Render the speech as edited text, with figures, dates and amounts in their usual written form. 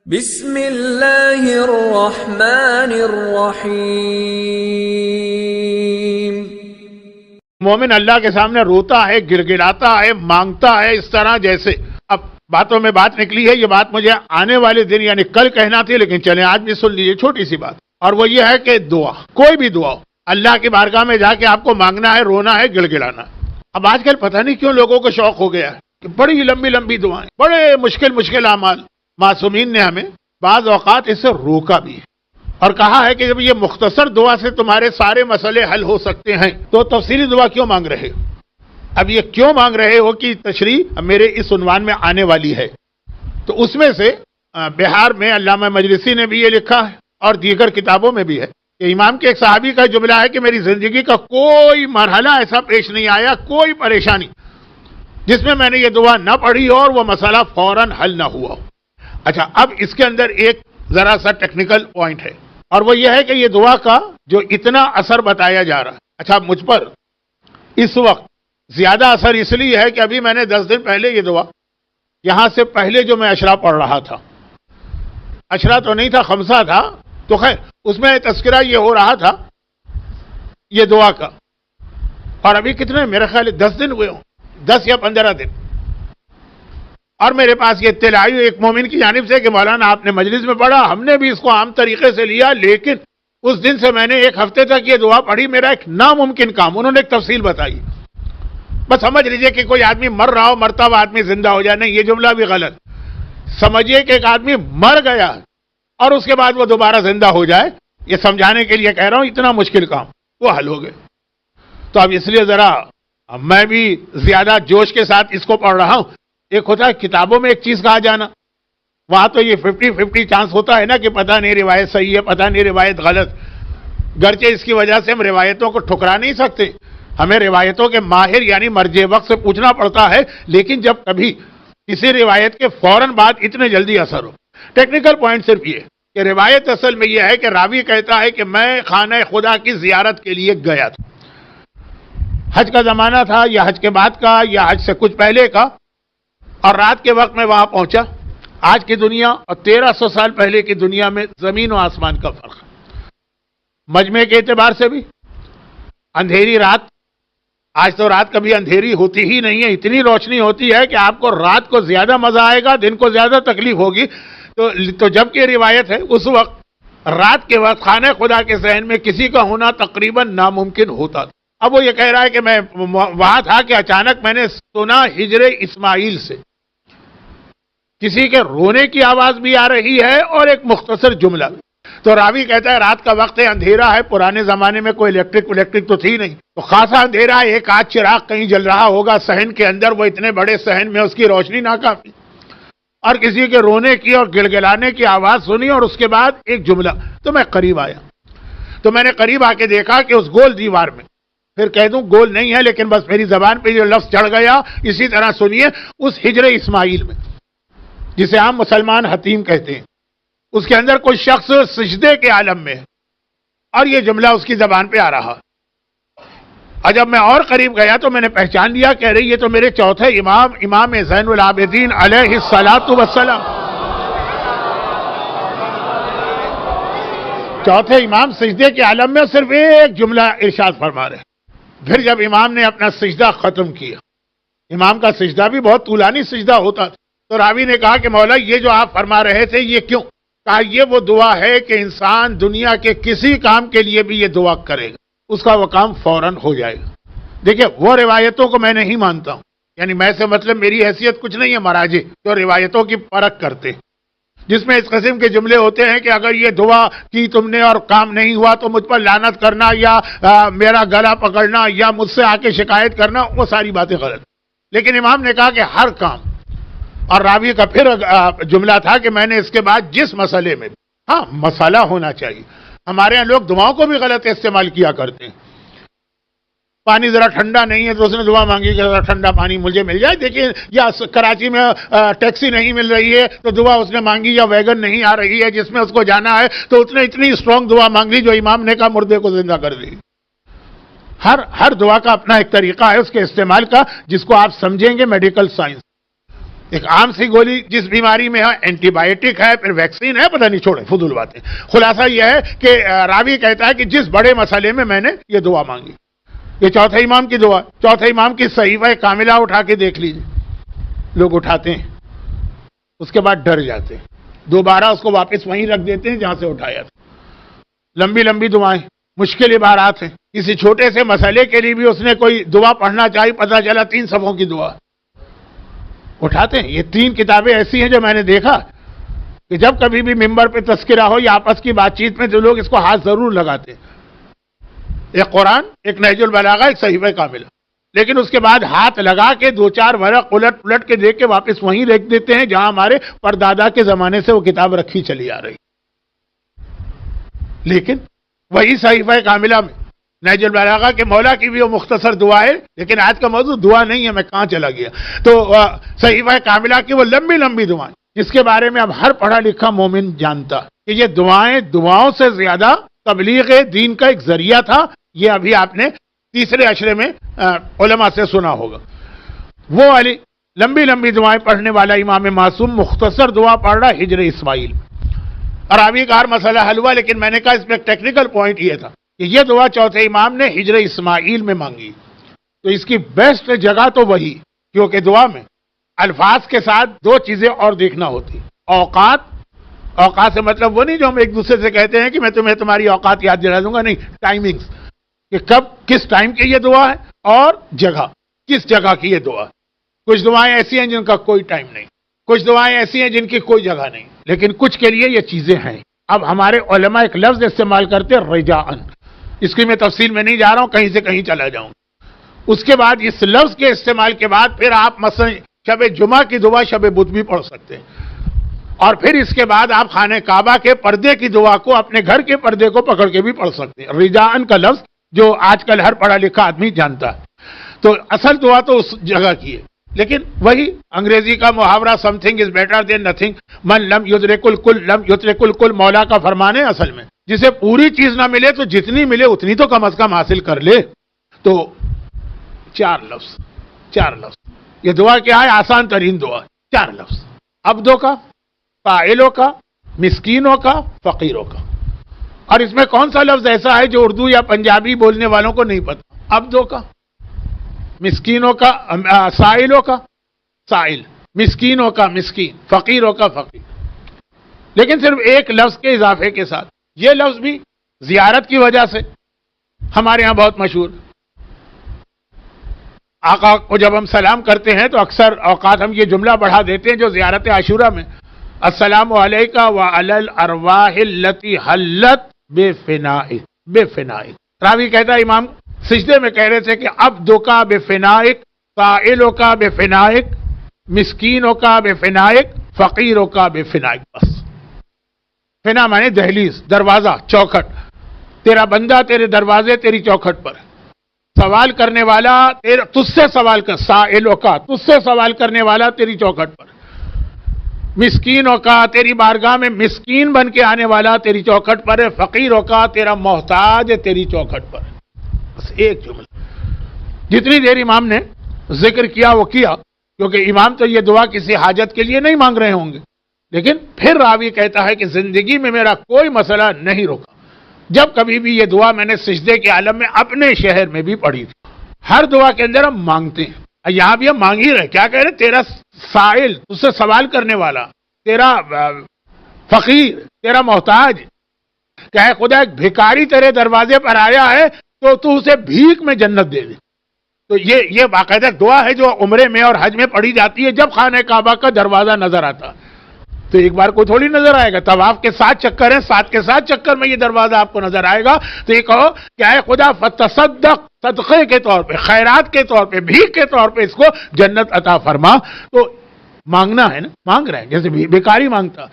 بسم اللہ الرحمن الرحیم۔ مومن اللہ کے سامنے روتا ہے، گڑ گڑاتا ہے، مانگتا ہے اس طرح جیسے اب باتوں میں بات نکلی ہے۔ یہ بات مجھے آنے والے دن یعنی کل کہنا تھی، لیکن چلیں آج بھی سن لیجیے چھوٹی سی بات، اور وہ یہ ہے کہ دعا، کوئی بھی دعا ہو، اللہ کی بارگاہ میں جا کے آپ کو مانگنا ہے، رونا ہے، گڑ گڑانا۔ اب آج کل پتہ نہیں کیوں لوگوں کو شوق ہو گیا ہے کہ بڑی لمبی لمبی دعائیں، بڑے مشکل اعمال۔ معصومین نے ہمیں بعض اوقات اس سے روکا بھی ہے اور کہا ہے کہ جب یہ مختصر دعا سے تمہارے سارے مسئلے حل ہو سکتے ہیں تو تفصیلی دعا کیوں مانگ رہے ہو؟ اب یہ کیوں مانگ رہے ہو کی تشریح میرے اس عنوان میں آنے والی ہے۔ تو اس میں سے بہار میں علامہ مجلسی نے بھی یہ لکھا ہے اور دیگر کتابوں میں بھی ہے کہ امام کے ایک صحابی کا جملہ ہے کہ میری زندگی کا کوئی مرحلہ ایسا پیش نہیں آیا، کوئی پریشانی جس میں نے یہ دعا نہ پڑھی ہو اور وہ مسئلہ فوراً حل نہ ہوا ہو۔ اچھا، اب اس کے اندر ایک ذرا سا ٹیکنیکل پوائنٹ ہے اور وہ یہ ہے کہ یہ دعا کا جو اتنا اثر بتایا جا رہا ہے، اچھا مجھ پر اس وقت زیادہ اثر اس لیے ہے کہ ابھی میں نے 10 دن پہلے یہ دعا یہاں سے پہلے جو میں اشرا پڑھ رہا تھا، اشرا تو نہیں تھا، خمسہ تھا، تو خیر اس میں تذکرہ یہ ہو رہا تھا یہ دعا کا، اور ابھی کتنے میرے خیال 10 دن ہوئے ہوں، 10 یا 15 دن، اور میرے پاس یہ اطلاع آئی ایک مومن کی جانب سے کہ مولانا آپ نے مجلس میں پڑھا، ہم نے بھی اس کو عام طریقے سے لیا، لیکن اس دن سے میں نے ایک ہفتے تک یہ دعا پڑھی، میرا ایک ناممکن کام، انہوں نے ایک تفصیل بتائی، بس سمجھ لیجئے کہ کوئی آدمی مر رہا ہو، مرتا ہوا آدمی زندہ ہو جائے، نہیں یہ جملہ بھی غلط، سمجھیے کہ ایک آدمی مر گیا اور اس کے بعد وہ دوبارہ زندہ ہو جائے، یہ سمجھانے کے لیے کہہ رہا ہوں، اتنا مشکل کام وہ حل ہو گئے۔ تو اب اس لیے ذرا میں بھی زیادہ جوش کے ساتھ اس کو پڑھ رہا ہوں۔ ایک ہوتا ہے کتابوں میں ایک چیز کہا جانا، وہاں تو یہ 50-50 چانس ہوتا ہے نا کہ پتہ نہیں روایت صحیح ہے، پتہ نہیں روایت غلط، گرچہ اس کی وجہ سے ہم روایتوں کو ٹھکرا نہیں سکتے، ہمیں روایتوں کے ماہر یعنی مرجع وقت سے پوچھنا پڑتا ہے، لیکن جب کبھی کسی روایت کے فوراً بعد اتنے جلدی اثر ہو، ٹیکنیکل پوائنٹ صرف یہ ہے کہ روایت اصل میں یہ ہے کہ راوی کہتا ہے کہ میں خانہ خدا کی زیارت کے لیے گیا تھا، حج کا زمانہ تھا یا حج کے بعد کا یا حج سے کچھ پہلے کا، اور رات کے وقت میں وہاں پہنچا۔ آج کی دنیا اور 1300 سال پہلے کی دنیا میں زمین و آسمان کا فرق ہے، مجمع کے اعتبار سے بھی اندھیری رات، آج تو رات کبھی اندھیری ہوتی ہی نہیں ہے، اتنی روشنی ہوتی ہے کہ آپ کو رات کو زیادہ مزہ آئے گا، دن کو زیادہ تکلیف ہوگی، تو جب کہ روایت ہے اس وقت رات کے وقت خانہ خدا کے صحن میں کسی کا ہونا تقریباً ناممکن ہوتا تھا۔ اب وہ یہ کہہ رہا ہے کہ میں وہاں تھا کہ اچانک میں نے سنا ہجر اسماعیل سے کسی کے رونے کی آواز بھی آ رہی ہے اور ایک مختصر جملہ، تو راوی کہتا ہے رات کا وقت ہے، اندھیرا ہے، پرانے زمانے میں کوئی الیکٹرک تو تھی نہیں، تو خاصا اندھیرا ہے، ایک آدھ چراغ کہیں جل رہا ہوگا صحن کے اندر، وہ اتنے بڑے صحن میں اس کی روشنی ناکافی، اور کسی کے رونے کی اور گڑگڑانے کی آواز سنی اور اس کے بعد ایک جملہ، تو میں قریب آیا، تو میں نے قریب آ کے دیکھا کہ اس گول دیوار میں، پھر کہہ دوں گول نہیں ہے لیکن بس میری زبان پہ جو لفظ چڑھ گیا، اسی طرح سنیے، اس ہجر اسماعیل میں جسے عام مسلمان حتیم کہتے ہیں، اس کے اندر کوئی شخص سجدے کے عالم میں ہے اور یہ جملہ اس کی زبان پہ آ رہا، اور جب میں اور قریب گیا تو میں نے پہچان لیا، کہہ رہی یہ تو میرے چوتھے امام زین العابدین علیہ الصلاۃ والسلام، چوتھے امام سجدے کے عالم میں صرف ایک جملہ ارشاد فرما رہے۔ پھر جب امام نے اپنا سجدہ ختم کیا، امام کا سجدہ بھی بہت طولانی سجدہ ہوتا تھا، تو راوی نے کہا کہ مولا یہ جو آپ فرما رہے تھے یہ کیوں؟ کہا یہ وہ دعا ہے کہ انسان دنیا کے کسی کام کے لیے بھی یہ دعا کرے گا، اس کا وہ کام فوراً ہو جائے گا۔ دیکھیں وہ روایتوں کو میں نہیں مانتا ہوں، یعنی میں سے مطلب میری حیثیت کچھ نہیں ہے، مراجع جو روایتوں کی پرکھ کرتے ہیں، جس میں اس قسم کے جملے ہوتے ہیں کہ اگر یہ دعا کی تم نے اور کام نہیں ہوا تو مجھ پر لعنت کرنا یا میرا گلا پکڑنا یا مجھ سے آ کے شکایت کرنا، وہ ساری باتیں غلط۔ لیکن امام نے کہا کہ ہر کام، اور راوی کا پھر جملہ تھا کہ میں نے اس کے بعد جس مسئلے میں، ہاں مسئلہ ہونا چاہیے، ہمارے یہاں لوگ دعاؤں کو بھی غلط استعمال کیا کرتے ہیں، پانی ذرا ٹھنڈا نہیں ہے تو اس نے دعا مانگی کہ ذرا ٹھنڈا پانی مجھے مل جائے، دیکھیے یا کراچی میں ٹیکسی نہیں مل رہی ہے تو دعا اس نے مانگی، یا ویگن نہیں آ رہی ہے جس میں اس کو جانا ہے تو اس نے اتنی اسٹرانگ دعا مانگ لی جو امام نے کہا مردے کو زندہ کر دی۔ ہر دعا کا اپنا ایک طریقہ ہے اس کے استعمال کا، جس کو آپ سمجھیں گے میڈیکل سائنس، ایک عام سی گولی جس بیماری میں ہے، اینٹی بائیوٹک ہے، پھر ویکسین ہے، پتہ نہیں، چھوڑے فضول باتیں. خلاصہ یہ ہے کہ راوی کہتا ہے کہ جس بڑے مسئلے میں میں نے یہ دعا مانگی. یہ چوتھے امام کی دعا. چوتھے امام کی صحیفہ کاملہ اٹھا کے دیکھ لیجیے. لوگ اٹھاتے ہیں، اس کے بعد ڈر جاتے ہیں، دوبارہ اس کو واپس وہیں رکھ دیتے ہیں جہاں سے اٹھایا تھا. لمبی لمبی دعائیں، مشکل عبارات ہیں. کسی چھوٹے سے مسئلے کے لیے بھی اس نے کوئی دعا پڑھنا چاہی، پتہ چلا 3 صفحوں کی دعا. اٹھاتے ہیں. یہ 3 کتابیں ایسی ہیں جو میں نے دیکھا کہ جب کبھی بھی ممبر پہ تذکرہ ہو یا آپس کی بات چیت میں تو لوگ اس کو ہاتھ ضرور لگاتے ہیں. ایک قرآن، ایک نہج البلاغہ، ایک صحیفہ کاملہ. لیکن اس کے بعد ہاتھ لگا کے 2-4 ورق الٹ کے دیکھ کے واپس وہیں رکھ دیتے ہیں جہاں ہمارے پردادا کے زمانے سے وہ کتاب رکھی چلی آ رہی. لیکن وہی صحیفہ کاملہ میں نہج البلاغہ کے مولا کی بھی وہ مختصر دعا ہے، لیکن آج کا موضوع دعا نہیں ہے، میں کہاں چلا گیا. تو صحیفہ کاملہ کی وہ لمبی لمبی دعائیں جس کے بارے میں اب ہر پڑھا لکھا مومن جانتا کہ یہ دعائیں دعاؤں سے زیادہ تبلیغ دین کا ایک ذریعہ تھا. یہ ابھی آپ نے تیسرے عشرے میں علماء سے سنا ہوگا. وہ والی لمبی لمبی دعائیں پڑھنے والا امام معصوم مختصر دعا پڑھ رہا ہجر اسماعیل. اور ابھی کا ہر مسئلہ حل ہوا، لیکن میں نے کہا اس میں ایک ٹیکنیکل پوائنٹ یہ تھا کہ یہ دعا چوتھے امام نے ہجر اسماعیل میں مانگی. تو اس کی بیسٹ جگہ تو وہی، کیونکہ دعا میں الفاظ کے ساتھ 2 چیزیں اور دیکھنا ہوتی. اوقات سے مطلب وہ نہیں جو ہم ایک دوسرے سے کہتے ہیں کہ میں تمہیں تمہاری اوقات یاد دلا دوں گا، نہیں، ٹائمنگز، کہ کب کس ٹائم کی یہ دعا ہے، اور جگہ کس جگہ کی یہ دعا. کچھ دعائیں ایسی ہیں جن کا کوئی ٹائم نہیں، کچھ دعائیں ایسی ہیں جن کی کوئی جگہ نہیں، لیکن کچھ کے لیے یہ چیزیں ہیں. اب ہمارے علماء ایک لفظ استعمال کرتے ہیں رجاءً. اس کی میں تفصیل میں نہیں جا رہا ہوں، کہیں سے کہیں چلا جاؤں. اس کے بعد اس لفظ کے استعمال کے بعد پھر آپ مثلا شب جمعہ کی دعا شب بدھ بھی پڑھ سکتے ہیں. اور پھر اس کے بعد آپ خانہ کعبہ کے پردے کی دعا کو اپنے گھر کے پردے کو پکڑ کے بھی پڑھ سکتے ہیں. رجاءً کا لفظ جو آج کل ہر پڑھا لکھا آدمی جانتا ہے. تو اصل دعا تو اس جگہ کی ہے، لیکن وہی انگریزی کا محاورہ some thing is better than nothing, من لم یدرک الکل لم یدرک الکل، مولا کا فرمان ہے. اصل میں جسے پوری چیز نہ ملے تو جتنی ملے اتنی تو کم از کم حاصل کر لے. تو 4 لفظ یہ دعا کیا ہے؟ آسان ترین دعا. 4 لفظ، عبدوں کا، فاعلوں کا، مسکینوں کا، فقیروں کا. اور اس میں کون سا لفظ ایسا ہے جو اردو یا پنجابی بولنے والوں کو نہیں پتا؟ عبدوں کا، مسکینوں کا، سائلوں کا سائل، مسکینوں کا مسکین، فقیروں کا فقیر. لیکن صرف ایک لفظ کے اضافے کے ساتھ. یہ لفظ بھی زیارت کی وجہ سے ہمارے یہاں بہت مشہور. آقا کو جب ہم سلام کرتے ہیں تو اکثر اوقات ہم یہ جملہ بڑھا دیتے ہیں جو زیارت عاشورہ میں، السلام علیکہ وعلی الارواح التی حلت بے فنائک. راوی کہتا ہے امام سجدے میں کہہ رہے تھے کہ عبدوں کا بے فنائک، سائلوں کا بے فنائک، مسکینوں کا بے فنائک، فقیروں کا بے فنائک. بس فنا مانے دہلیز، دروازہ، چوکھٹ. تیرا بندہ تیرے دروازے تیری چوکھٹ پر، سوال کرنے والا تجھ سے سوال کر، سائلوں کا تجھ سے سوال کرنے والا تیری چوکھٹ پر، مسکینوں کا تیری بارگاہ میں مسکین بن کے آنے والا تیری چوکھٹ پر ہے، فقیروں کا تیرا محتاج ہے تیری چوکھٹ پر. بس ایک جملہ. جتنی دیر امام نے ذکر کیا وہ کیا، کیونکہ امام تو یہ دعا کسی حاجت کے لیے نہیں مانگ رہے ہوں گے. لیکن پھر راوی کہتا ہے کہ زندگی میں میرا کوئی مسئلہ نہیں رکا جب کبھی بھی یہ دعا میں نے سجدے کے عالم میں اپنے شہر میں بھی پڑھی تھی. ہر دعا کے اندر ہم مانگتے ہیں، یہاں بھی ہم مانگ ہی رہے. کیا کہہ رہے؟ تیرا سائل، تجھ سے سوال کرنے والا، تیرا فقیر، تیرا محتاج. کہ خدا ایک بھکاری تیرے دروازے پر آیا ہے تو تو اسے بھیک میں جنت دے دے. تو یہ باقاعدہ دعا ہے جو عمرے میں اور حج میں پڑھی جاتی ہے جب خانہ کعبہ کا دروازہ نظر آتا. تو ایک بار کوئی تھوڑی نظر آئے گا. طواف کے 7 چکر ہیں، 7 کے 7 چکر میں یہ دروازہ آپ کو نظر آئے گا. تو یہ کہو کہ اے خدا فتصدق، صدقے کے طور پہ، خیرات کے طور پہ، بھیک کے طور پہ اس کو جنت عطا فرما. تو مانگنا ہے نا، مانگ رہے ہیں جیسے بھیکاری مانگتا.